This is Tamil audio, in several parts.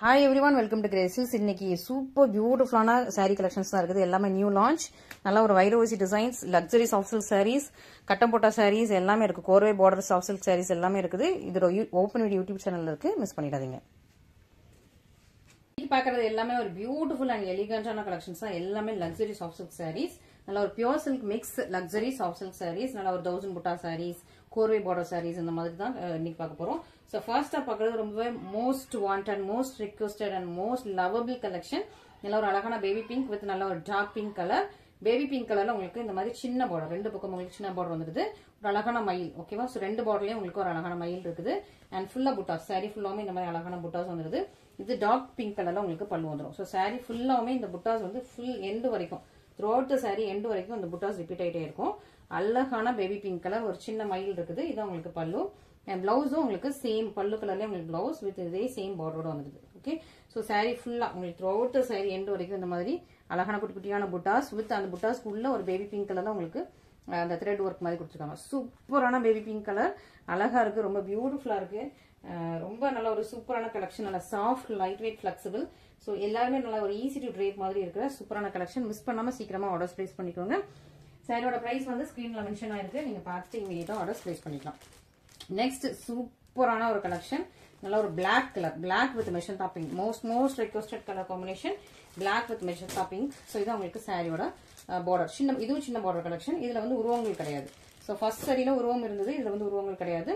Hi everyone, welcome to Graces. இன்னைக்கு சூப்பர் பியூட்டிஃபுல்லான saree collections தான் இருக்குது. எல்லாமே நியூ லான்ச். நல்ல ஒரு வைரோசி designs, luxury soft silk sarees, கட்டம் போட்ட sarees எல்லாமே இருக்கு. கோர்வே பார்டர் சாஃப்ட் சில்க் sarees எல்லாமே இருக்குது. இது ஓபன் வீடியோ யூடியூப் சேனல்ல இருக்கு. மிஸ் பண்ணிடாதீங்க. இது பார்க்கறது எல்லாமே ஒரு பியூட்டிஃபுல் அண்ட் எலிகன்ட்டான கலெக்ஷன்ஸ் தான். எல்லாமே லக்ஸரி சாஃப்ட் சில்க் sarees. நல்ல ஒரு pure silk mix luxury soft silk sarees, நல்ல ஒரு 1000 புட்டா sarees, கோர்வே பார்டர் sarees இந்த மாதிரி தான் இன்னைக்கு பார்க்க போறோம். So first up பார்க்கறது ரொம்பவே most wanted, most requested and most lovable collection. நல்ல ஒரு அழகான பேபி பிங்க் வித் நல்ல ஒரு dark pink colour. Baby pink கலர்ல உங்களுக்கு இந்த மாதிரி சின்ன பார்டர், ரெண்டு பக்கம் உங்களுக்கு சின்ன பார்டர் வந்துருது. ஒரு அழகான மயில், ஓகேவா? சோ ரெண்டு பார்டர்லயும் உங்களுக்கு ஒரு அழகான மயில் இருக்குது. அண்ட் ஃபுல்லா புட்டாஸ், சாரி ஃபுல்லாமே இந்த மாதிரி அழகான புட்டாஸ் வந்துருது. இது டார்க் பிங்க் கலர்ல உங்களுக்கு பல்லு வந்துடும். சோ சாரி ஃபுல்லாமே இந்த புட்டாஸ் வந்து ஃபுல் எண்டு வரைக்கும், த்ரூஅவுட் த சாரி எண்டு வரைக்கும் இந்த புட்டாஸ் ரிப்பீட் ஆயிட்டே இருக்கும். அழகான பேபி பிங்க் கலர், ஒரு சின்ன மயில் இருக்குது. இதான் உங்களுக்கு பல்லு. அண்ட் பிளவுஸும் உங்களுக்கு சேம் பல்லு கலர்ல உங்களுக்கு பிளவுஸ் வித் இதே சேம் பார்டரோட வந்துருது. ஓகே, சோ சாரி ஃபுல்லா உங்களுக்கு த்ரூஅவுட் த சாரி எண்டு வரைக்கும் இந்த மாதிரி அழகான குட்டி குட்டியான புட்டாஸ் வித் அந்த புட்டாஸ்க்கு உள்ள ஒரு பேபி பிங்க் கலர்ல உங்களுக்கு அந்த த்ரெட் ஒர்க் மாதிரி கொடுத்துருக்காங்க. சூப்பரான பேபி பிங்க் கலர், அழகா இருக்கு, ரொம்ப பியூட்டிஃபுல்லா இருக்கு. ரொம்ப நல்ல ஒரு சூப்பரான கலெக்ஷன், நல்ல soft light weight flexible. So எல்லாருமே நல்ல ஒரு ஈஸி டு ட்ரேப் மாதிரி இருக்கிற சூப்பரான கலெக்ஷன். மிஸ் பண்ணாம சீக்கிரமா ஆர்டர்ஸ் பிளேஸ் பண்ணிக்கோங்க. சாரியோட பிரைஸ் வந்து ஸ்கிரீன்ல மென்ஷன் ஆயிருக்கு, நீங்க பார்த்துட்டு இமீடியட்டா ஆர்டர்ஸ் பிளேஸ் பண்ணிக்கலாம். நெக்ஸ்ட் சூப்பரான ஒரு கலெக்ஷன், நல்ல ஒரு black colour, black with magenta pink, most requested colour combination, black with magenta pink. So இது உங்களுக்கு சாரியோட பார்டர், இதுவும் சின்ன பார்டர் கலெக்ஷன். இதுல வந்து உருவங்கள் கிடையாது. ஸோ ஃபர்ஸ்ட் சாரியில உருவம் இருந்தது, இதுல வந்து உருவங்கள் கிடையாது.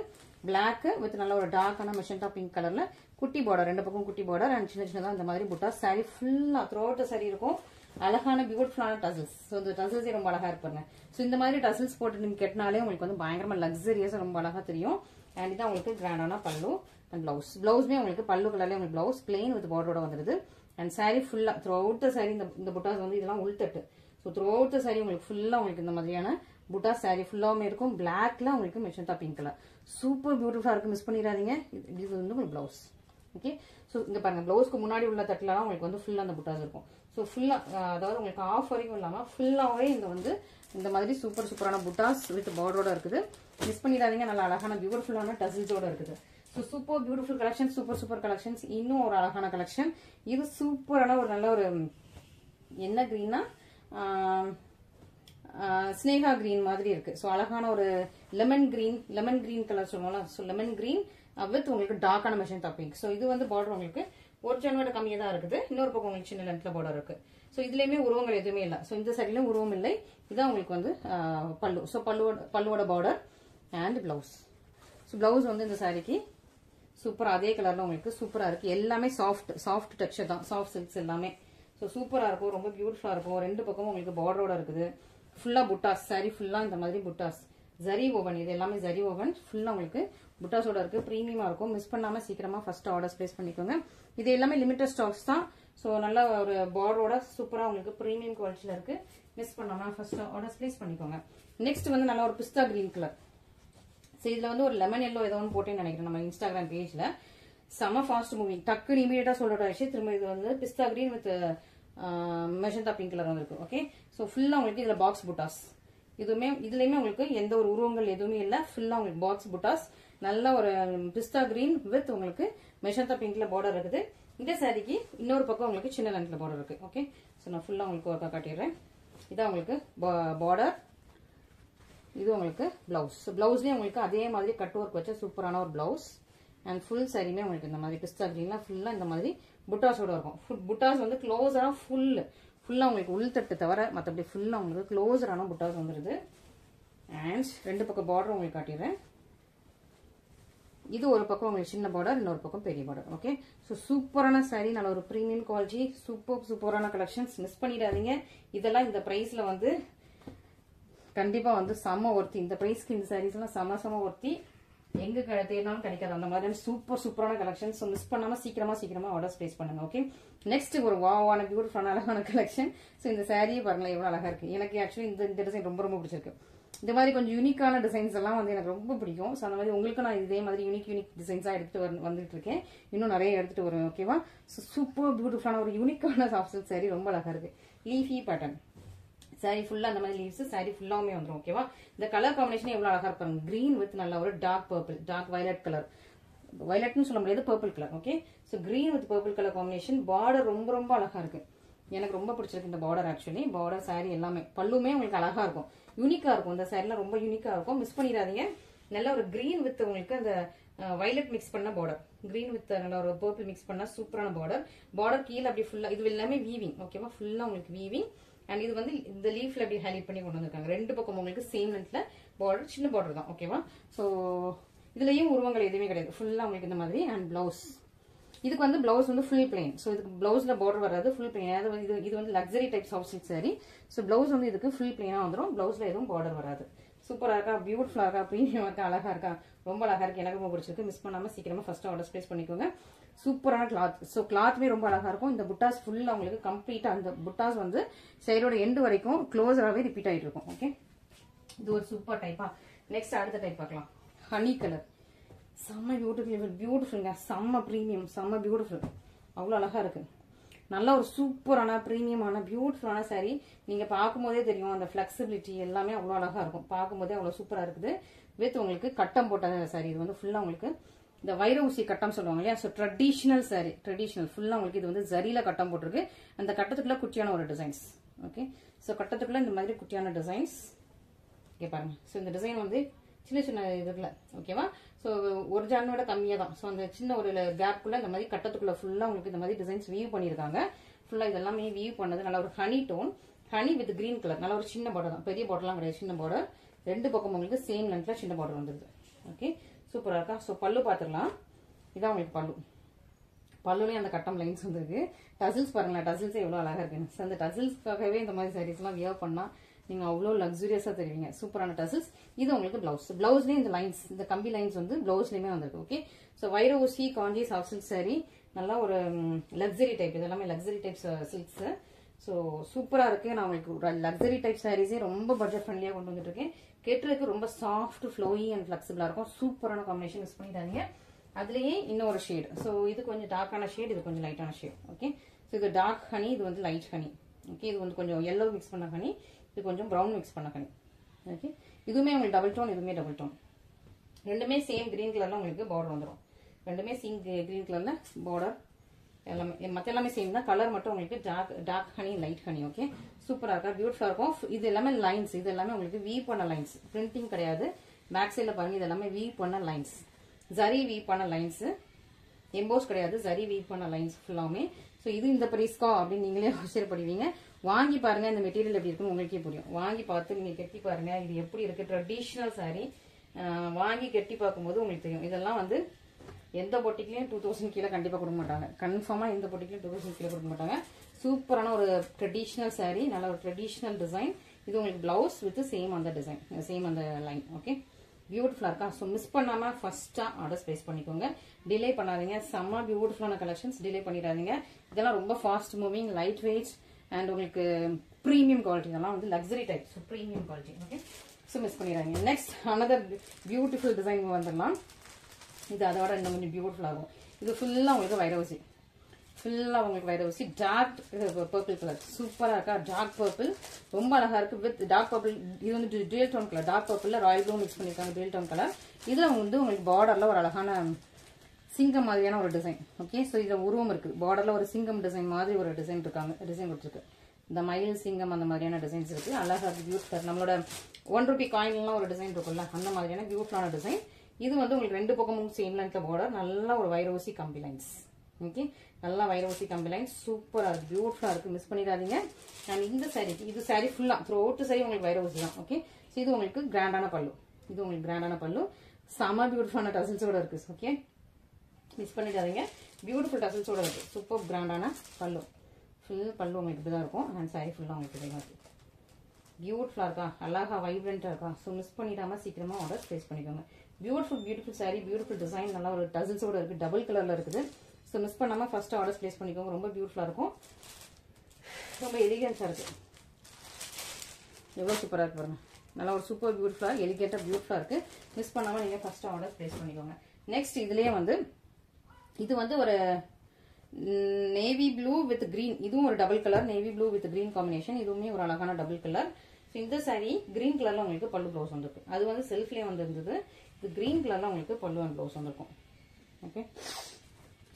பிளாக் வித் நல்ல ஒரு டார்க்கான மெஷந்தா பிங்க் கலர்ல குட்டி பார்டர், ரெண்டு பக்கம் குட்டி பார்டர் அண்ட் சின்ன சின்னதா இந்த மாதிரி புட்டா. சாரி ஃபுல்லா த்ரூஅவுட் த சாரி இருக்கும். அழகான பியூட்டிஃபுல்லான டசல்ஸ். ஸோ இந்த டசல்ஸே ரொம்ப அழகா இருப்பாங்க. ஸோ இந்த மாதிரி டசல்ஸ் போட்டு நீங்க கெட்டினாலே உங்களுக்கு வந்து பயங்கரமா லக்ஸரியஸா ரொம்ப அழகா தெரியும். அண்ட் இதான் உங்களுக்கு கிராண்டான பல்லு அண்ட் பிளவுஸ். பிளவுஸ்மே உங்களுக்கு பல்லு கலர்ல உங்களுக்கு பிளவுஸ் பிளெயின் வித் பார்டரோட வந்துருது. அண்ட் சாரி ஃபுல்லா த்ரூஅவுட் த சாரி இந்த புட்டாஸ் வந்து இதெல்லாம் உள்தட்டு. ஸோ த்ரூஅவுட் த சாரி உங்களுக்கு ஃபுல்லா உங்களுக்கு இந்த மாதிரியான புட்டா சாரி ஃபுல்லாவுமே இருக்கும். பிளாக்ல உங்களுக்கு மெஷந்தா பிங்க் கலர் சூப்பர் பியூட்டிஃபுல்லா இருக்கு, மிஸ் பண்ணிடாதீங்க. இது வந்து உங்களுக்கு பிளவுஸ். ஓகே, ஸோ இங்க பாருங்க, பிளவுஸ்க்கு முன்னாடி உள்ள தட்டுலாம் உங்களுக்கு வந்து ஃபுல்லா அந்த புட்டாஸ் இருக்கும். ஸோ ஃபுல்லா அதாவது உங்களுக்கு ஆஃப் வரைக்கும் இல்லாம ஃபுல்லாவே இந்த வந்து இந்த மாதிரி சூப்பரான புட்டாஸ் வித் பார்டரோட இருக்குது. மிஸ் பண்ணிடாதீங்க. நல்ல அழகான பியூட்டிஃபுல்லான டசில்ஸோட இருக்குது. So super beautiful collection, super collections. இன்னும் ஒரு அழகான கலெக்ஷன், இது சூப்பரான ஒரு நல்ல ஒரு என்ன கிரீனா, ஸ்னேகா கிரீன் மாதிரி இருக்கு. ஸோ அழகான ஒரு லெமன் கிரீன் கலர் சொல்லுவோம்ல. ஸோ லெமன் கிரீன் வித் உங்களுக்கு டார்க்கான மெஷந்தா பிங்க். ஸோ இது வந்து பார்டர் உங்களுக்கு ஒரு ஜனோட கம்மியாக தான் இருக்குது. இன்னொரு பக்கம் உங்களுக்கு சின்ன லென்த்ல பார்டர் இருக்கு. ஸோ இதுலயுமே உருவங்கள் எதுவுமே இல்லை. ஸோ இந்த சைட்லயும் உருவம் இல்லை. இதான் உங்களுக்கு வந்து பல்லு. ஸோ பல்லுவோட border and blouse. So blouse வந்து இந்த சாரிக்கு சூப்பரா அதே கலர்ல உங்களுக்கு சூப்பரா இருக்கு. எல்லாமே சாஃப்ட் டெக்ஸ்சர் தான், சாஃப்ட் சில்க்ஸ் எல்லாமே. ஸோ சூப்பரா இருக்கும், ரொம்ப பியூட்டிஃபுல்லா இருக்கும். ரெண்டு பக்கமும் உங்களுக்கு பார்டரோட இருக்குது. ஃபுல்லா புட்டாஸ், சாரி ஃபுல்லா இந்த மாதிரி புட்டாஸ், ஜரி ஓவன், இது எல்லாமே ஜரி ஓவன் ஃபுல்லா உங்களுக்கு புட்டாஸோட இருக்கு. பிரீமியமா இருக்கும். மிஸ் பண்ணாம சீக்கிரமா ஃபர்ஸ்ட் ஆர்டர்ஸ் பிளேஸ் பண்ணிக்கோங்க. இது எல்லாமே லிமிடெட் ஸ்டாக்ஸ் தான். ஸோ நல்ல ஒரு பார்டரோட சூப்பரா உங்களுக்கு பிரீமியம் குவாலிட்டியில இருக்கு. மிஸ் பண்ணாம ஃபர்ஸ்ட் ஆர்டர்ஸ் பிளேஸ் பண்ணிக்கோங்க. நெக்ஸ்ட் வந்து நல்ல ஒரு பிஸ்தா கிரீன் கலர். ஸோ இதுல வந்து ஒரு லெமன் எல்லோ ஏதோ ஒன்று போட்டேன்னு நினைக்கிறேன் நம்ம இன்ஸ்டாகிராம் பேஜ்ல. செம ஃபாஸ்ட் மூவிங், டக்குன்னு இமீடியட்டா சொல்ற விஷயம். திரும்ப இது வந்து pista green with magenta pink colour வந்திருக்கு. ஓகே, ஸோ ஃபுல்லா உங்களுக்கு இதுல பாக்ஸ் புட்டாஸ். இதுலயுமே உங்களுக்கு எந்த ஒரு உருவங்கள் எதுவுமே இல்ல. ஃபுல்லா உங்களுக்கு பாக்ஸ் புட்டாஸ், நல்ல ஒரு பிஸ்தா கிரீன் வித் உங்களுக்கு மெஜந்தா பிங்க்ல பார்டர் இருக்குது. இந்த சாரிக்கு இன்னொரு பக்கம் உங்களுக்கு சின்ன லென்த்ல பார்டர் இருக்கு. ஓகே, ஸோ நான் ஃபுல்லா உங்களுக்கு ஒர்க்கா காட்டிடுறேன். இதான் உங்களுக்கு பார்டர், இது உங்களுக்கு பிளவுஸ். பிளவுஸ்லயே உங்களுக்கு அதே மாதிரி கட் ஒர்க் வச்ச சூப்பரான ஒரு பிளவுஸ். அண்ட் ஃபுல் சாரியுமே உங்களுக்கு இந்த மாதிரி பிஸ்தா கிரீன்ல ஃபுல்லா இந்த மாதிரி புட்டாஸோட இருக்கும். புட்டாஸ் வந்து க்ளோஸரா ஃபுல்லா உங்களுக்கு உள்தட்டு தவிர மற்றபடி ஃபுல்லா உங்களுக்கு க்ளோஸரான புட்டாஸ் வந்துருது. அண்ட் ரெண்டு பக்கம் பார்டர் உங்களுக்கு காட்டிடுறேன். இது ஒரு பக்கம் உங்களுக்கு சின்ன பார்டர், இன்னொரு பக்கம் பெரிய பார்டர். ஓகே, ஸோ சூப்பரான சாரி, நல்ல ஒரு பிரீமியம் குவாலிட்டி, சூப்பரான கலெக்ஷன்ஸ். மிஸ் பண்ணிடாதீங்க. இதெல்லாம் இந்த பிரைஸ்ல வந்து கண்டிப்பா வந்து செம்ம ஒர்த்தி. இந்த பிரைஸ்க்கு இந்த சாரீஸ் எல்லாம் செம ஒர்த்தி. எங்க தேடினாலும் கிடைக்காது அந்த மாதிரி சூப்பரான கலெக்ஷன்ஸ். மிஸ் பண்ணாம சீக்கிரமா ஆர்டர்ஸ் பிளேஸ் பண்ணுங்க. ஓகே, நெக்ஸ்ட் ஒரு வாவான பியூட்டிஃபுல்லான அழகான கலெக்ஷன். ஸோ இந்த சாரியை பாருங்களேன் எவ்வளவு அழகா இருக்கு. எனக்கு ஆக்சுவலி இந்த டிசைன் ரொம்ப பிடிச்சிருக்கு. இந்த மாதிரி கொஞ்சம் யூனிக்கான டிசைன்ஸ் எல்லாம் வந்து எனக்கு ரொம்ப பிடிக்கும். ஸோ அந்த மாதிரி உங்களுக்கு நான் இதே மாதிரி யூனிக் டிசைன்ஸா எடுத்துட்டு வந்துட்டு இருக்கேன். இன்னும் நிறைய எடுத்துட்டு வருவேன். ஓகேவா? ஸோ சூப்பர் பியூட்டிஃபுல்லான ஒரு யூனிக்கான சாஃப்ட் சில்க் சாரி, ரொம்ப அழகா இருக்கு. லீஃபி பேட்டர்ன் சாரி ஃபுல்லா அந்த மாதிரி லீவ்ஸ் சாரி ஃபுல்லாவுமே வந்துடும். ஓகேவா? இந்த கலர் காம்பினேஷன் எவ்வளவு அழகா இருப்பாங்க. கிரீன் வித் நல்ல ஒரு dark purple, dark violet colour வயலட்னு சொல்ல முடியாது, purple colour. Okay, so green with purple colour combination. Border ரொம்ப ரொம்ப அழகா இருக்கு, எனக்கு ரொம்ப பிடிச்சிருக்கு இந்த பார்டர். ஆக்சுவலி பார்டர் சாரி எல்லாமே பல்லுமே உங்களுக்கு அழகா இருக்கும், யூனிக்கா இருக்கும். இந்த சாரிலாம் ரொம்ப யூனிக்கா இருக்கும், மிஸ் பண்ணிடாதீங்க. நல்ல ஒரு கிரீன் வித் உங்களுக்கு அந்த வயலட் மிக்ஸ் பண்ண பார்டர், கிரீன் வித் நல்ல ஒரு பர்பிள் மிக்ஸ் பண்ண சூப்பரான பார்டர். பார்டர் கீழே அப்படி ஃபுல்லா இது எல்லாமே வீவிங். ஓகேவா, ஃபுல்லா உங்களுக்கு வீவிங். அண்ட் இது வந்து இந்த லீஃப்ல அப்படி ஹைலைட் பண்ணி கொண்டு வந்திருக்காங்க. ரெண்டு பக்கம் உங்களுக்கு சேம் லென்த்ல பார்டர், சின்ன பார்டர் தான். ஓகேவா, ஸோ இதுலயும் உருவங்கள் எதுவுமே கிடையாது, ஃபுல்லா உங்களுக்கு இந்த மாதிரி. அண்ட் பிளவுஸ், இதுக்கு வந்து பிளவுஸ் வந்து ஃபுல் பிளைன். ஸோ இதுக்கு பிளவுஸ்ல பார்டர் வராது, ஃபுல் பிளைன். அதாவது இது வந்து luxury type soft silk sorry. So blouse வந்து இதுக்கு ஃபுல் பிளைனா வந்துடும், பிளவுஸ்ல எதுவும் பார்டர் வராது. சூப்பரா இருக்கா, பியூட்டிஃபுல்லா இருக்கா, ப்ரீமியமா இருக்கா, அழகா இருக்கா, ரொம்ப அழகா இருக்கு. எனக்கு ரொம்ப பிடிச்சிருக்கு. மிஸ் பண்ணாம சீக்கிரமா ஃபர்ஸ்ட் ஆர்டர் பிளேஸ் பண்ணிக்கோங்க. சூப்பரான கிளாத். ஸோ கிளாத்மே ரொம்ப அழகா இருக்கும். இந்த புட்டாஸ் ஃபுல்லா உங்களுக்கு கம்ப்ளீட்டா அந்த புட்டாஸ் வந்து சைடோட எண்டு வரைக்கும் க்ளோஸராகவே ரிப்பீட் ஆயிட்டு இருக்கும். ஓகே, இது ஒரு சூப்பர் டைப்பா. நெக்ஸ்ட் அடுத்த டைப் பார்க்கலாம். ஹனி கலர், செம்ம பியூட்டிஃபுல்ங்க, செம்ம ப்ரீமியம், செம்ம பியூட்டிஃபுல், அவ்வளோ அழகா இருக்கு. நல்ல ஒரு சூப்பரான ப்ரீமியமான பியூட்டிஃபுல்லான சாரி. நீங்க பார்க்கும் போதே தெரியும் அந்த பிளெக்சிபிலிட்டி எல்லாமே அவ்வளோ அழகா இருக்கும். பார்க்கும் போதே அவ்வளோ சூப்பரா இருக்குது. வித் உங்களுக்கு கட்டம் போட்ட சாரி. இது வந்து ஃபுல்லா உங்களுக்கு இந்த வைர ஊசி கட்டம் சொல்லுவாங்க இல்லையா, ஸோ ட்ரெடிஷனல் சாரி, ட்ரெடிஷனல் ஃபுல்லா உங்களுக்கு இது வந்து ஜரியில கட்டம் போட்டிருக்கு. அந்த கட்டத்துக்குள்ள குட்டியான ஒரு டிசைன்ஸ். ஓகே, ஸோ கட்டத்துக்குள்ள இந்த மாதிரி குட்டியான டிசைன்ஸ் இங்கே பாருங்க. ஸோ இந்த டிசைன் வந்து சின்ன சின்ன இதுல. ஓகேவா, ஸோ ஒரு ஜானோட கம்மியாக தான். ஸோ அந்த சின்ன ஒரு கேப்புக்குள்ள இந்த மாதிரி கட்டத்துக்குள்ள ஃபுல்லா உங்களுக்கு இந்த மாதிரி டிசைன்ஸ் வீவ் பண்ணியிருக்காங்க. ஃபுல்லா இதெல்லாமே வீவ் பண்ணது நல்ல ஒரு honey tone, honey with green colour. நல்ல ஒரு சின்ன பார்டர் தான், பெரிய பார்டர்லாம் கிடையாது, சின்ன பார்டர். ரெண்டு பக்கம் உங்களுக்கு சேம் லென்த்ல சின்ன பார்டர் வந்துருது. ஓகே, சூப்பரா இருக்கா. ஸோ பல்லு பார்த்துக்கலாம். இதான் உங்களுக்கு பல்லு. பல்லுலயும் அந்த கட்டம் லைன்ஸ் வந்துருக்கு. டசில்ஸ் பாருங்களேன், டசில்ஸே எவ்வளவு அழகா இருக்குன்னு. ஸோ அந்த டசில்ஸ்க்காகவே இந்த மாதிரி சாரீஸ் எல்லாம் வியர் பண்ணா நீங்க அவ்வளோ லக்ஸூரியஸா தெரிவிங்க. சூப்பரான டசில்ஸ். இது உங்களுக்கு பிளவுஸ். பிளவுஸ்லயும் இந்த லைன்ஸ், இந்த கம்பி லைன்ஸ் வந்து பிளவுஸ்லயுமே வந்திருக்கு. ஓகே, ஸோ வைர ஊசி காஞ்சி சாஃப்ட் சில்க் சாரி, நல்லா ஒரு லக்ஸரி டைப். இது எல்லாமே லக்ஸரி டைப் சில்க்ஸ். ஸோ சூப்பரா இருக்கு. நான் உங்களுக்கு லக்ஸரி டைப் சாரீஸே ரொம்ப பட்ஜெட் ஃப்ரெண்ட்லியா கொண்டு வந்துட்டு இருக்கேன். கேட்டுருக்கு ரொம்ப சாஃப்ட், ஃப்ளோயி அண்ட் ஃபிளெக்சிபிளா இருக்கும். சூப்பரான காம்பினேஷன், மிஸ் பண்ணிட்டாங்க. அதுலயே இன்னொரு ஷேட். ஸோ இது கொஞ்சம் டார்க்கான ஷேட், இது கொஞ்சம் லைட்டான ஷேட். ஓகே, ஸோ இது டார்க் ஹனி, இது வந்து லைட் ஹனி. ஓகே, இது வந்து கொஞ்சம் எல்லோ மிக்ஸ் பண்ண ஹனி, இது கொஞ்சம் ப்ரௌன் மிக்ஸ் பண்ண ஹனி. ஓகே, இதுவுமே உங்களுக்கு டபுள் டோன், இதுவுமே டபுள் டோன். ரெண்டுமே சேம் கிரீன் கலர்ல உங்களுக்கு பார்டர் வந்துடும். ரெண்டுமே சேம் கிரீன் கலர்ல பார்டர். எல்லாமே மற்ற எல்லாமே சேம் தான். கலர் மட்டும் உங்களுக்கு dark honey, light honey. Okay, சூப்பரா இருக்கா, பியூட்டிஃபுல்லா இருக்கும். இது எல்லாமே லைன்ஸ், இது எல்லாமே உங்களுக்கு வீவ் பண்ண லைன்ஸ், பிரிண்டிங் கிடையாது. பேக் சைட்ல பாருங்க, இது எல்லாமே வீவ் பண்ண லைன்ஸ், ஜரி வீவ் பண்ண லைன்ஸ், எம்போஸ் கிடையாது, ஜரி வீவ் பண்ண லைன்ஸ் ஃபுல்லாமே. ஸோ இது இந்த பிரைஸ்கா அப்படின்னு நீங்களே ஆச்சரியப்படுவீங்க. வாங்கி பாருங்க, இந்த மெட்டீரியல் எப்படி இருக்குன்னு உங்களுக்கே புரியும். வாங்கி பார்த்து நீங்க கட்டி பாருங்க, இது எப்படி இருக்கு. ட்ரெடிஷனல் சாரி வாங்கி கட்டி பார்க்கும்போது உங்களுக்கு தெரியும். இதெல்லாம் வந்து எந்த பொட்டிக்லயும் 2000 கீழே கண்டிப்பா கொடுக்க மாட்டாங்க. கன்ஃபார்மா எந்த பொட்டிக்லயும் 2000 கீழே கொடுக்க மாட்டாங்க. சூப்பரான ஒரு ட்ரெடிஷனல் சாரி, நல்ல ஒரு ட்ரெடிஷனல் டிசைன். இது உங்களுக்கு பிளவுஸ் வித் சேம் அந்த டிசைன், சேம் அந்த லைன். ஓகே, பியூட்டிஃபுல்லா இருக்கா. ஸோ மிஸ் பண்ணாம ஃபர்ஸ்டா ஆர்டர் பிளேஸ் பண்ணிக்கோங்க. டிலே பண்ணாதீங்க. செம்ம பியூட்டிஃபுல்லான கலெக்ஷன்ஸ், டிலே பண்ணிடாதீங்க. இதெல்லாம் ரொம்ப fast moving, light weight and உங்களுக்கு ப்ரீமியம் குவாலிட்டி. இதெல்லாம் வந்து luxury type, so premium quality. Okay, so miss பண்ணிடாதீங்க. நெக்ஸ்ட் அனதர் பியூட்டிஃபுல் டிசைன் வந்துடலாம். இது அதோட இன்னும் கொஞ்சம் பியூட்டிஃபுல் ஆகும். இது ஃபுல்லா உங்களுக்கு வைர ஊசி, ஃபுல்லா உங்களுக்கு வைர ஊசி, டார்க் பர்பிள் கலர். சூப்பரா இருக்கா, டார்க் பர்பிள் ரொம்ப அழகா இருக்கு. வித் டார்க் பர்பிள், இது வந்து டியூல் டோன் கலர். டார்க் பர்பிள்ல ராயல் ப்ளூ மிக்ஸ் பண்ணிருக்காங்க, டியூல் டோன் கலர். இதுல வந்து உங்களுக்கு பார்டர்ல ஒரு அழகான சிங்கம் மாதிரியான ஒரு டிசைன். ஓகே, ஸோ இதுல உருவம் இருக்கு. பார்டர்ல ஒரு சிங்கம் டிசைன் மாதிரி ஒரு டிசைன் இருக்காங்க, டிசைன் கொடுத்துருக்கு. இந்த மயில் சிங்கம் அந்த மாதிரியான டிசைன்ஸ் இருக்கு. அழகா இருக்கு, பியூட்டிஃபுல். நம்மளோட 1 ரூபி காயின்லாம் ஒரு டிசைன் இருக்கும்ல, அந்த மாதிரியான பியூட்டிஃபுல்லான டிசைன். இது வந்து உங்களுக்கு ரெண்டு பக்கமும் சேம் லென்த்ல பார்டர், நல்ல ஒரு வைர ஊசி கம்பி லைன்ஸ். ஓகே, நல்லா வைர ஊசி கம்பி லைன்ஸ், சூப்பரா இருக்கு, பியூட்டிஃபுல்லா இருக்கு, மிஸ் பண்ணிடாதீங்க. அண்ட் இந்த சாரிக்கு, இது சாரி ஃபுல்லா த்ரூ அவுட் சாரி உங்களுக்கு வைர ஊசி தான். ஓகே, ஸோ இது உங்களுக்கு கிராண்டான பல்லு, இது உங்களுக்கு கிராண்டான பல்லு, செம பியூட்டிஃபுல்லான டசல்ஸோட இருக்கு. ஓகே, மிஸ் பண்ணிடாதீங்க. பியூட்டிஃபுல் டசல்ஸோட இருக்கு, சூப்பர் கிராண்டான பல்லு. ஃபுல் பல்லு உங்களுக்கு இப்படிதான் இருக்கும். அண்ட் சாரி ஃபுல்லா உங்களுக்கு இப்படிதான் இருக்கு. பியூட்டிஃபுல்லா இருக்கா, அழகா வைப்ரண்டா இருக்கா. ஸோ மிஸ் பண்ணிடாம சீக்கிரமா ஆர்டர் பிளேஸ் பண்ணிக்கோங்க. பியூட்டிஃபுல் சாரி, பியூட்டிஃபுல் டிசைன், நல்லா ஒரு டசல்ஸோட இருக்கு, டபுள் கலர்ல இருக்குது. ஸோ மிஸ் பண்ணாம ஃபர்ஸ்ட் ஆர்டர் பிளேஸ் பண்ணிக்கோங்க. ரொம்ப பியூட்டிஃபுல்லா இருக்கும், ரொம்ப எலிகன்ஸா இருக்கு. எவ்வளவு சூப்பரா இருக்கு பாருங்க. நல்லா ஒரு சூப்பர் பியூட்டிஃபுல்லா, எலிகேட்டா பியூட்டிஃபுல்லா இருக்கு. மிஸ் பண்ணாம நீங்க ஃபர்ஸ்ட் ஆர்டர் பிளேஸ் பண்ணிக்கோங்க. நெக்ஸ்ட் இதுலயே வந்து இது வந்து ஒரு நேவி ப்ளூ வித் கிரீன். இதுவும் ஒரு double colour, navy blue with green combination. இதுவுமே ஒரு அழகான டபுள் கலர். இந்த சாரி கிரீன் கலர்ல உங்களுக்கு பல்லு ப்ளவுஸ் வந்திருக்கு. அது வந்து செல்ஃப்லயே வந்து இருந்தது. இது கிரீன் கலர்ல உங்களுக்கு பல்லு அண்ட் ப்ளவுஸ் வந்திருக்கும். ஓகே.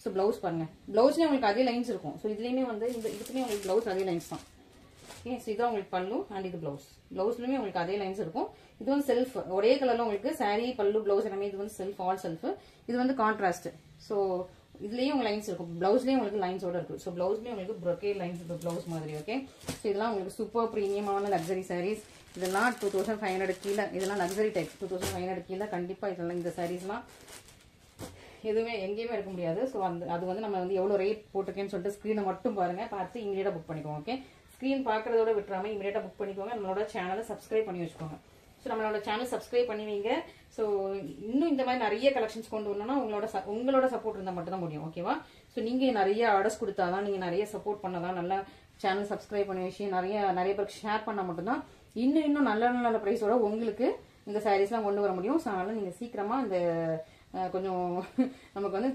ஸோ ப்ளவுஸ் பாருங்க, ப்ளவுஸ்லேயே உங்களுக்கு அதே லைன்ஸ் இருக்கும். ஸோ இதுலேயுமே வந்து இதுக்குமே உங்களுக்கு ப்ளவுஸ் அதே லைன்ஸ் தான். ஓகே. ஸோ இதான் உங்களுக்கு பல்லு அண்ட் இது ப்ளவுஸ். ப்ளவுஸ்லுமே உங்களுக்கு அதே லைன்ஸ் இருக்கும். இது வந்து செல்ஃப், ஒரே கலர்ல உங்களுக்கு சாரி பல்லு ப்ளவுஸ் எல்லாமே இது வந்து செல்ஃப், ஆல் செல்ஃப். இது வந்து கான்ட்ராஸ்ட். ஸோ இதுலயும் உங்களுக்கு லைன்ஸ் இருக்கும், பிளவுஸ்லயும் உங்களுக்கு லைன்ஸோட இருக்கு. ஸோ பிளவுஸ்லயும் உங்களுக்கு ப்ரொக்கேட் லைன்ஸ் இருக்கு பிளவுஸ் மாதிரி. ஓகே. ஸோ இதெல்லாம் உங்களுக்கு சூப்பர் ப்ரீமியமான லக்ஸரி சாரீஸ். இதெல்லாம் 2500 கீழே, இதெல்லாம் லக்ஸரி டைப். 2500 கீழே கண்டிப்பா இதெல்லாம், இந்த சாரீஸ்லாம் எதுவுமே எங்கேயுமே இருக்க முடியாது. ஸோ அது வந்து நம்ம வந்து எவ்வளோ ரேட் போட்டிருக்கேன்னு சொல்லிட்டு ஸ்க்ரீனை மட்டும் பாருங்க, பார்த்து இமீடியட்டா புக் பண்ணிக்கோங்க. ஓகே. ஸ்க்ரீன் பார்க்கறதோட விட்டுறாம இமீடியட்டா புக் பண்ணிக்கோங்க. நம்மளோட சேனலை சப்ஸ்கிரைப் பண்ணி வச்சுக்கோங்க. ஸோ நம்மளோட சேனல் சப்ஸ்கிரைப் பண்ணுவீங்க. ஸோ இன்னும் இந்த மாதிரி நிறைய கலெக்ஷன்ஸ் கொண்டு வரணும்னா உங்களோட சப்போர்ட் இருந்தால் மட்டும் தான் முடியும். ஓகேவா. ஸோ நீங்க நிறைய ஆர்டர்ஸ் கொடுத்தாதான், நீங்க நிறைய சப்போர்ட் பண்ணதான், நல்லா சேனல் சப்ஸ்கிரைப் பண்ணி வச்சு நிறைய பேருக்கு ஷேர் பண்ணா மட்டும்தான் இன்னும் நல்ல நல்ல ப்ரைஸோட உங்களுக்கு இந்த சாரீஸ்லாம் கொண்டு வர முடியும். ஸோ அதனால நீங்க சீக்கிரமா இந்த கொஞ்சம் நமக்கு வந்து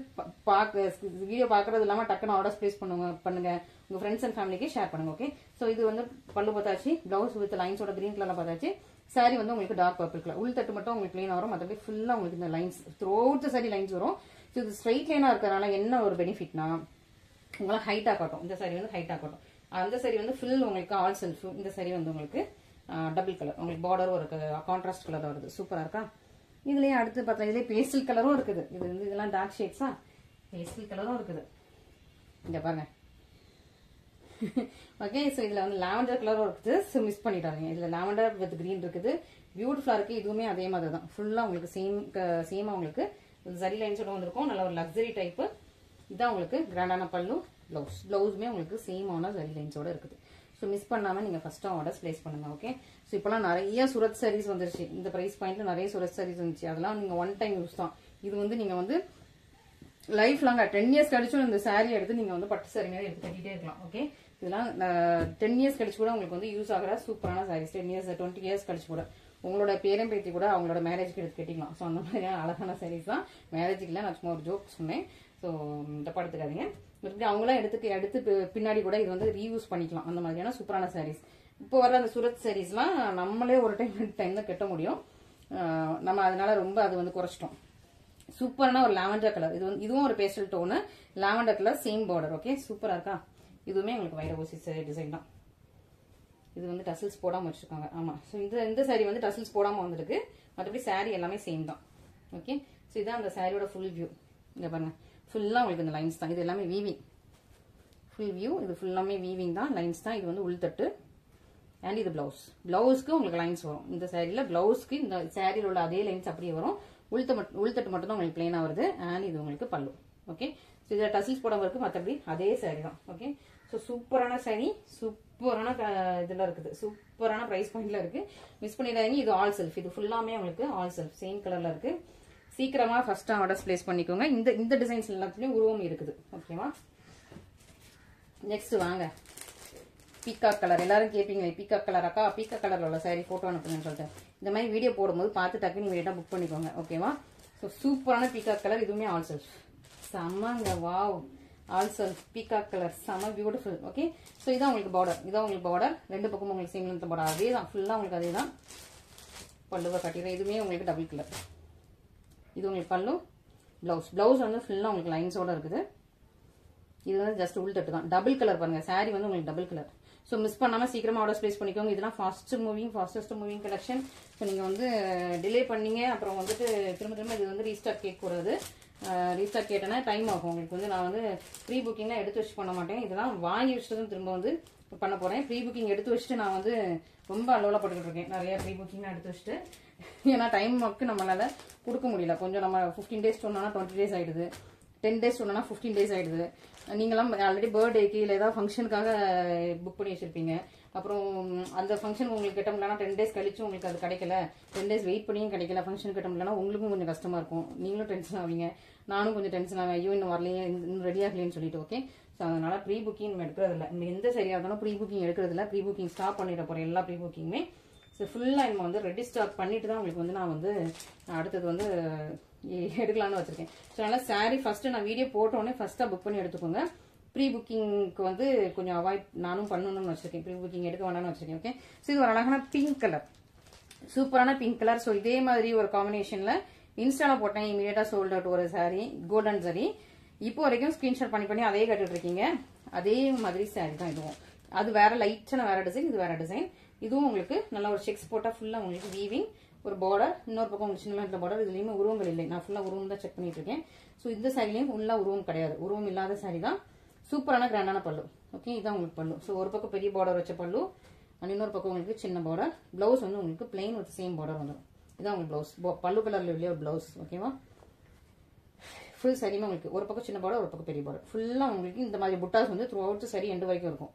வீடியோ பார்க்கறது இல்லாமல் டக்குன்னு ஆர்டர்ஸ் பிளேஸ் பண்ணுங்க உங்க ஃப்ரெண்ட்ஸ் அண்ட் ஃபேமிலிக்கு ஷேர் பண்ணுங்க. ஓகே. ஸோ இது வந்து பல்லு பார்த்தாச்சு, பிளவுஸ் வித் லைன்ஸோட கிரீன் கலர்ல பார்த்தாச்சு. சாரி வந்து உங்களுக்கு டார்க் பர்பிள் கலர், உள் தட்டு மட்டும் உங்களுக்கு பிளெயினா வரும், மற்றபடி ஃபுல்லா உங்களுக்கு இந்த lines through out sorry lines வரும். ஸோ இது ஸ்ட்ரைட் லைனா இருக்கிறதுனால என்ன ஒரு பெனிஃபிட்னா உங்களை ஹைட்டா காட்டும். இந்த சாரி வந்து ஹைட்டா காட்டும். அந்த சாரி வந்து ஃபுல் உங்களுக்கு ஆல் செல்ஃப். இந்த சாரி வந்து உங்களுக்கு டபுள் கலர், உங்களுக்கு பார்டரும் இருக்கு, கான்ட்ராஸ்ட் கலர் வருது. சூப்பரா இருக்கா. இதுலயே அடுத்து பார்த்தா இதுலயே பேஸ்டல் கலரும் இருக்குது. இது வந்து இதெல்லாம் டார்க் ஷேட்ஸா, பேஸ்டல் கலரும் இருக்குது. இங்க பாருங்க. ஓகே. ஸோ இதுல வந்து லாவெண்டர் கலரும் இருக்குது. ஸோ மிஸ் பண்ணிட்டாங்க. இதுல லாவெண்டர் வித் கிரீன் இருக்குது, பியூட்டிஃபுல்லா இருக்கு. இதுவுமே அதே மாதிரி தான், ஃபுல்லா உங்களுக்கு சேமா உங்களுக்கு ஜரி லைன்ஸோட வந்திருக்கும். நல்ல ஒரு லக்ஸரி டைப். இதான் உங்களுக்கு கிராண்டான பல்லு. பிளவுஸுமே உங்களுக்கு சேமான ஜரி லைன்ஸோட இருக்குது. ஸோ மிஸ் பண்ணாம நீங்க ஃபர்ஸ்ட் ஆர்டர்ஸ் பிளேஸ் பண்ணுங்க. ஓகே. ஸோ இப்பெல்லாம் நிறைய சூரத் சாரீஸ் வந்துருச்சு. இந்த பிரைஸ் பாயிண்ட்ல நிறைய சூரத் சாரீஸ் வந்துச்சு. அதெல்லாம் நீங்க ஒன் டைம் யூஸ் தான். இது வந்து நீங்க வந்து லைஃப் லாங்கா 10 இயர்ஸ் கழிச்சும் இந்த சாரீ எடுத்து நீங்க வந்து பட்டு சாரீ மாதிரி எடுத்து கட்டிட்டே இருக்கலாம். ஓகே. இதெல்லாம் 10 இயர்ஸ் கழிச்சு கூட உங்களுக்கு வந்து யூஸ் ஆகிற சூப்பரான சாரீஸ். 10 இயர்ஸ் 20 இயர்ஸ் கழிச்சு கூட உங்களோட பேரும் பேத்தி கூட அவங்களோட மேரேஜ்க்கு எடுத்து கட்டிக்கலாம். ஸோ அந்த மாதிரியான அழகான சாரீஸ் தான். மேரேஜுக்கு இல்லை, நான் சும்மா ஒரு ஜோக் சொன்னேன். ஸோ தப்பா எடுத்துக்காதீங்க. மறுபடியும் அவங்களாம் எடுத்து பின்னாடி கூட இது வந்து ரீயூஸ் பண்ணிக்கலாம். அந்த மாதிரியான சூப்பரான சாரீஸ். இப்போ வர அந்த சூரத் சாரீஸ்லாம் நம்மளே ஒரு டைம் தான் கட்ட முடியும். நம்ம அதனால ரொம்ப அது வந்து குறைச்சிட்டோம். சூப்பரான ஒரு லாவெண்டர் கலர். இதுவும் ஒரு pastel tone, lavender colour, same border. Okay. சூப்பரா இருக்கா. இதுவுமே உங்களுக்கு வைரகோசி டிசைன் தான். இது வந்து டசல்ஸ் போடாம வச்சிருக்காங்க. ஆமா. ஸோ இந்த சாரி வந்து டசல்ஸ் போடாம வந்திருக்கு. மற்றபடி சாரி எல்லாமே சேம் தான். ஓகே. ஸோ இதான் அந்த சாரியோட ஃபுல் வியூ. இங்க பாருங்க, ஃபுல்லா உங்களுக்கு இந்த லைன்ஸ் தான். இது எல்லாமே வீவிங், ஃபுல் வியூ. இது ஃபுல்லாமே வீவிங் தான், லைன்ஸ் தான். இது வந்து உள்தட்டு அண்ட் இது பிளவுஸ்க்கு உங்களுக்கு லைன்ஸ் வரும். இந்த சாரியில பிளவுஸ்க்கு இந்த சாரியில உள்ள அதே லைன்ஸ் அப்படியே வரும். உள்தட்டு மட்டும் தான் உங்களுக்கு பிளைனா வருது. அண்ட் இது உங்களுக்கு பல்லு. ஓகே. ஸோ இதுல டசில்ஸ் போடாம இருக்கு, மற்றபடி அதே சாரி தான். ஓகே. ஸோ சூப்பரான சாரி, சூப்பரான இதுல இருக்குது, சூப்பரான பிரைஸ் பாயிண்ட்ல இருக்கு. மிஸ் பண்ணிடாதீங்க. இது ஆல் செல்ஃப். இது ஃபுல்லாமே உங்களுக்கு ஆல் செல்ஃப், சேம் கலர்ல இருக்கு. சீக்கிரமா ஃபர்ஸ்ட் ஆர்டர்ஸ் பிளேஸ் பண்ணிக்கோங்க. இந்த டிசைன்ஸ் எல்லாத்துலயும் உருவம் இருக்குது. ஓகேவா. நெக்ஸ்ட் வாங்க, பீகாக் கலர். எல்லாரும் கேட்பீங்க பீகாக் கலர் அக்கா, பீகாக் கலர்ல உள்ள சாரி போட்டோ அனுப்புங்கன்னு சொல்லிட்டு இந்த மாதிரி வீடியோ போடும்போது பார்த்து டக்குன்னு இமீடியட்டா புக் பண்ணிக்கோங்க. ஓகேவா. ஸோ சூப்பரான பீகாக் கலர். இதுவுமே ஆல் செல்ஃப். செம்மங்க. Wow. All self peacock colour, செம்ம பியூட்டிஃபுல். ஓகே. ஸோ இதான் உங்களுக்கு பார்டர். இதான் உங்களுக்கு பார்டர். ரெண்டு பக்கமும் உங்களுக்கு சேம் லென்த் பார்டர். அதே தான், ஃபுல்லா உங்களுக்கு அதே தான். பல்லுவை கட்டிடுறேன். இதுவுமே உங்களுக்கு டபுள் கலர். இது உங்களுக்கு பல்லு. பிளவுஸ் வந்து ஃபுல்லா உங்களுக்கு லைன்ஸோட இருக்குது. இது வந்து ஜஸ்ட் உள் தட்டு தான். டபுள் கலர் பாருங்க. சாரி வந்து உங்களுக்கு டபுள் கலர். ஸோ மிஸ் பண்ணாம சீக்கிரமா ஆர்டர்ஸ் பிளேஸ் பண்ணிக்கோங்க. இதெல்லாம் ஃபாஸ்டஸ்ட் மூவிங் கலெக்ஷன். ஸோ நீங்க வந்து டிலே பண்ணீங்க அப்புறம் வந்துட்டு திரும்ப இது வந்து ரீஸ்டாக் கேட்கக்கூடாது. ரீஸ்டாக் கேட்டேன்னா டைம் ஆகும் உங்களுக்கு. வந்து நான் வந்து ப்ரீ புக்கிங்லாம் எடுத்து வச்சு பண்ண மாட்டேன். இதெல்லாம் வாங்கி வச்சுட்டு திரும்ப வந்து பண்ண போறேன். ப்ரீ புக்கிங் எடுத்து வச்சுட்டு நான் வந்து ரொம்ப அலோலா போட்டுக்கிட்டு இருக்கேன். நிறைய ப்ரீ புக்கிங் எடுத்து வச்சுட்டு, ஏன்னா டைம் ஒர்க்கு நம்மளால கொடுக்க முடியல. கொஞ்சம் நம்ம 15 டேஸ் சொன்னோம்னா 20 டேஸ் ஆயிடுது, 10 டேஸ் சொன்னோம்னா 15 டேஸ் ஆயிடுது. நீங்களாம் ஆல்ரெடி பர்த்டேக்கு இல்லை ஏதாவது ஃபங்க்ஷனுக்காக புக் பண்ணி வச்சிருப்பீங்க. அப்புறம் அந்த ஃபங்க்ஷன் உங்களுக்கு கிட்ட முடியலன்னா 10 டேஸ் கழிச்சு உங்களுக்கு அது கிடைக்கல, 10 டேஸ் வெயிட் பண்ணியும் கிடைக்கல, ஃபங்க்ஷன் கிட்ட முடியலன்னா உங்களுக்கும் கொஞ்சம் கஷ்டமா இருக்கும். நீங்களும் டென்ஷன் ஆவீங்க, நானும் கொஞ்சம் டென்ஷன் ஆவேன். ஐயோ இன்னும் வரலையே, இன்னும் ரெடி ஆகலைன்னு சொல்லிட்டு. ஓகே. ஸோ அதனால ப்ரீ புக்கிங் நம்ம எடுக்கிறது இல்லை. நம்ம எந்த சரியா இருந்தாலும் ப்ரீ புக்கிங் எடுக்கிறது இல்லை. ப்ரீ புக்கிங் ஸ்டாப் பண்ணிட போறேன் எல்லா ப்ரீ புக்கிங்குமே. ஸோ ஃபுல்லாக நம்ம வந்து ரெடி ஸ்டாக் பண்ணிட்டு தான் உங்களுக்கு வந்து நான் வந்து அடுத்தது வந்து எடுக்கலான்னு வச்சிருக்கேன். ஸோ அதனால சாரி ஃபர்ஸ்ட் நான் வீடியோ போட்டோடனே ஃபர்ஸ்டா புக் பண்ணி எடுத்துக்கோங்க. ப்ரீ புக்கிங்க்கு வந்து கொஞ்சம் அவாய்ட் நானும் பண்ணணும்னு வச்சிருக்கேன். ப்ரீ புக்கிங் எடுக்க வேண்டாம்னு வச்சிருக்கேன். ஓகே. ஸோ இது ஒரு அழகான பிங்க் கலர், சூப்பரான பிங்க் கலர். ஸோ இதே மாதிரி ஒரு காம்பினேஷன்ல இன்ஸ்டால போட்டேன் இமீடியட்டா சோல்ட் அவுட் ஒரு saree கோல்டன் saree. இப்போ வரைக்கும் ஸ்கிரீன்ஷாட் பண்ணி அதே கட்டிட்டு இருக்கீங்க. அதே மாதிரி saree தான் இதுவும். அது வேற லைட்டான வேற டிசைன், இது வேற டிசைன். இதுவும் உங்களுக்கு நல்ல ஒரு செக்ஸ் போட்டா ஃபுல்லா உங்களுக்கு வீவிங் ஒரு பார்டர், இன்னொரு பக்கம் உங்களுக்கு சின்ன பார்டர். இதுலயுமே உருவங்கள் இல்லை, நான் ஃபுல்லா உருவம் தான் செக் பண்ணிட்டு இருக்கேன். ஸோ இந்த சாரிலையும் ஃபுல்லா உருவம் கிடையாது, உருவம் இல்லாத சாரி தான். சூப்பரான கிராண்டான பல்லு. ஓகே, இதான் உங்களுக்கு பல்லு. ஸோ ஒரு பக்கம் பெரிய பார்டர் வச்ச பல்லு, இன்னொரு பக்கம் உங்களுக்கு சின்ன பார்டர். பிளவுஸ் வந்து உங்களுக்கு பிளைன் வித் சேம் பார்டர் வந்துடும். இதான் உங்களுக்கு பிளவுஸ், பல்லு கலர்ல இல்லையா ஒரு பிளவுஸ். ஓகேவா, ஃபுல் சாரியுமே உங்களுக்கு ஒரு பக்கம் சின்ன பார்டர், ஒரு பக்கம் பெரிய பார்டர். ஃபுல்லா உங்களுக்கு இந்த மாதிரி புட்டாஸ் வந்து த்ரூ அவுட் சாரி எண்டு வரைக்கும் இருக்கும்.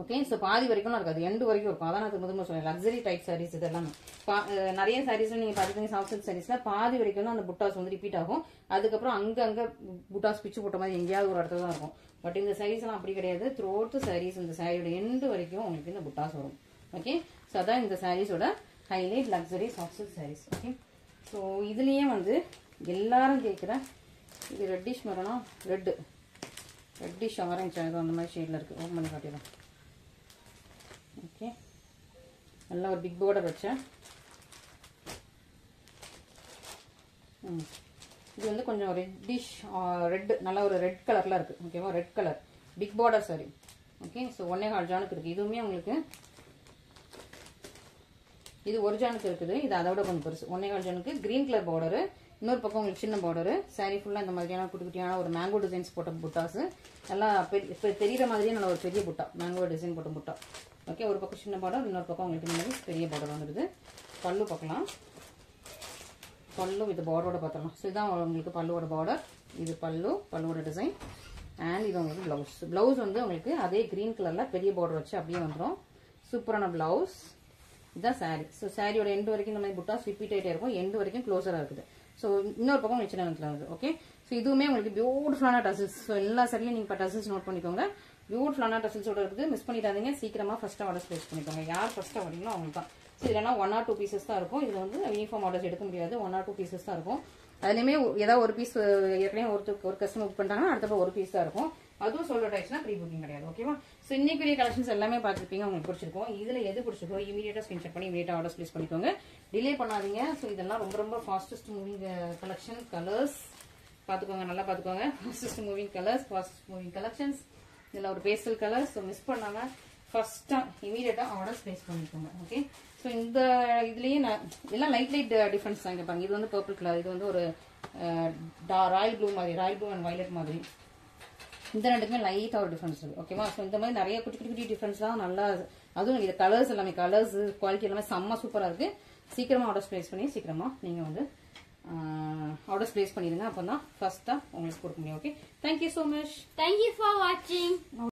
ஓகே, ஸோ பாதி வரைக்கும் இருக்காது, எண்டு வரைக்கும் இருக்கும். அதான் நான் திரும்ப சொல்றேன், லக்ஸரி டைப் சாரீஸ் இதெல்லாம். நிறைய சாரீஸ்ல நீங்க பாத்துக்கிட்டீங்க, சாஃப்ட் சில்க் சாரீஸ்ல பாதி வரைக்கும் தான் அந்த புட்டாஸ் வந்து ரிப்பீட் ஆகும். அதுக்கப்புறம் அங்க புட்டாஸ் பிச்சு போட்ட மாதிரி எங்கேயாவது ஒரு இடத்துல தான் இருக்கும். பட் இந்த சாரீஸ் எல்லாம் அப்படி கிடையாது, த்ரூ அவுட் சாரீஸ் இந்த சாரியோட எண்டு வரைக்கும் உங்களுக்கு இந்த புட்டாஸ் வரும். ஓகே, ஸோ அதான் இந்த சாரீஸோட highlight, luxury soft silk sarees. Okay, so இதுலயே வந்து எல்லாரும் கேட்குற இது ரெட்டிஷ் மரம்னா ரெட்டிஷ் ஆரஞ்சு அந்த மாதிரி ஷேட்ல இருக்கு. ஓப்பன் பண்ணி காட்டிடலாம். ஓகே, நல்லா ஒரு பிக் பார்டர் வச்சேன். இது வந்து கொஞ்சம் ரெட்டிஷ் ரெட், நல்லா ஒரு ரெட் கலர்ல இருக்கு. ஓகேவா, red colour big border sari. Okay, so 1.25 ஜானுக்கு இருக்கு. இதுவுமே உங்களுக்கு இது ஒரு ஜானுக்கு இருக்குது, இது அதை விட கொஞ்சம் பெருசு. 1.25 ஜானுக்கு கிரீன் கலர் பார்டரு, இன்னொரு பக்கம் உங்களுக்கு சின்ன பார்டரு. சாரி ஃபுல்லா இந்த மாதிரியான குட்டி குட்டியான ஒரு மேங்கோ டிசைன்ஸ் போட்ட புட்டாஸ், நல்லா தெரியுற மாதிரியே நல்ல ஒரு பெரிய புட்டா, மேங்கோ டிசைன் போட்ட புட்டா. ஓகே, ஒரு பக்கம் சின்ன பார்டர், இன்னொரு பக்கம் உங்களுக்கு இந்த மாதிரி பெரிய பார்டர் வந்துடுது. பல்லு பார்க்கலாம், பல்லு இது பார்டரோட பார்த்துக்கலாம். ஸோ இதான் உங்களுக்கு பல்லுவோட பார்டர், இது பல்லுவோட டிசைன். அண்ட் இது உங்களுக்கு பிளவுஸ் வந்து உங்களுக்கு அதே கிரீன் கலர்ல பெரிய பார்டர் வச்சு அப்படியே வந்துடும். சூப்பரான பிளவுஸ். இதுதான் சாரி. ஸோ சாரியோட எண்டு வரைக்கும் இந்த மாதிரி புட்டாஸ் ரிப்பீட் ஆகிட்டே இருக்கும், எண்டு வரைக்கும் க்ளோஸரா இருக்குது. ஸோ இன்னொரு பக்கம் சின்ன வருது. ஓகே, ஸோ இதுவுமே உங்களுக்கு பியூட்டிஃபுல்லான டசல்ஸ். ஸோ எல்லா சாரிலையும் நீங்க இப்போ டசல்ஸ் நோட் பண்ணிக்கோங்க. பியூட்டிஃபுல்லான டசல்ஸோட இருக்குது, மிஸ் பண்ணிடாதீங்க. சீக்கிரமா ஃபர்ஸ்ட் ஆர்டர் பிளேஸ் பண்ணிக்கோங்க. யார் ஃபர்ஸ்ட் வரீங்களோ அவங்களுக்கு தான். ஸோ இல்லைனா 1 or 2 பீசஸ் தான் இருக்கும். இது வந்து யூனிஃபார்ம் ஆர்டர்ஸ் எடுக்க முடியாது, 1 or 2 பீசஸ் தான் இருக்கும். அதுலேயுமே ஏதாவது ஒரு பீஸ் ஏற்கனவே ஒரு கஸ்டமர் புக் பண்ணிட்டாங்கன்னா அடுத்தப்போ ஒரு பீஸ் தான் இருக்கும். அதுவும் சோல்ட் ஆயிடுச்சுன்னா ப்ரீ புக்கிங் கிடையாது. ஓகேவா, ஸோ இன்னைக்கு வீடியோ கலெக்ஷன்ஸ் எல்லாமே பார்த்துருப்பீங்க, உங்களுக்கு பிடிச்சிருக்கும். இதில் எது பிடிச்சிருக்கோ இமீடியட்டா ஸ்கிரீன்ஷாட் பண்ணி இமீடியட்டா ஆர்டர்ஸ் பிளேஸ் பண்ணிக்கோங்க, டிலே பண்ணாதீங்க. ஸோ இதெல்லாம் ரொம்ப ஃபாஸ்டஸ்ட் மூவிங் கலெக்ஷன். கலர்ஸ் பார்த்துக்கோங்க, நல்லா பார்த்துக்கோங்க. Fastest moving colours, fast moving collections. இதில் ஒரு பேஸ்டல் கலர். ஸோ மிஸ் பண்ணாம ஃபர்ஸ்டா இமீடியட்டா ஆர்டர்ஸ் பிளேஸ் பண்ணிக்கோங்க. ஓகே, ஸோ இந்த இதுலயே எல்லாம் லைட் டிஃபரன்ஸ் தான். இங்க பாருங்க, இது வந்து பர்பிள் கலர், இது வந்து ஒரு ராயல் ப்ளூ மாதிரி, ராயல் ப்ளூ அண்ட் வயலட் மாதிரி. இந்த ரெண்டுக்குமே லைட்டா ஒரு டிஃபரன்ஸ் இருக்கு. ஓகேவா, ஸோ இந்த மாதிரி நிறைய குட்டி குட்டி டிஃபரன்ஸ் தான் நல்லா. அதுவும் இது கலர்ஸ் எல்லாமே, கலர்ஸ் குவாலிட்டி எல்லாமே செம்ம சூப்பரா இருக்கு. சீக்கிரமா ஆர்டர்ஸ் பிளேஸ் பண்ணி சீக்கிரமா நீங்க வந்து ஆர்டர்ஸ் பிளேஸ் பண்ணிடுங்க. அப்பதான் ஃபர்ஸ்டா உங்களுக்கு கொடுக்க முடியும். Okay, thank you so much. Thank you for watching.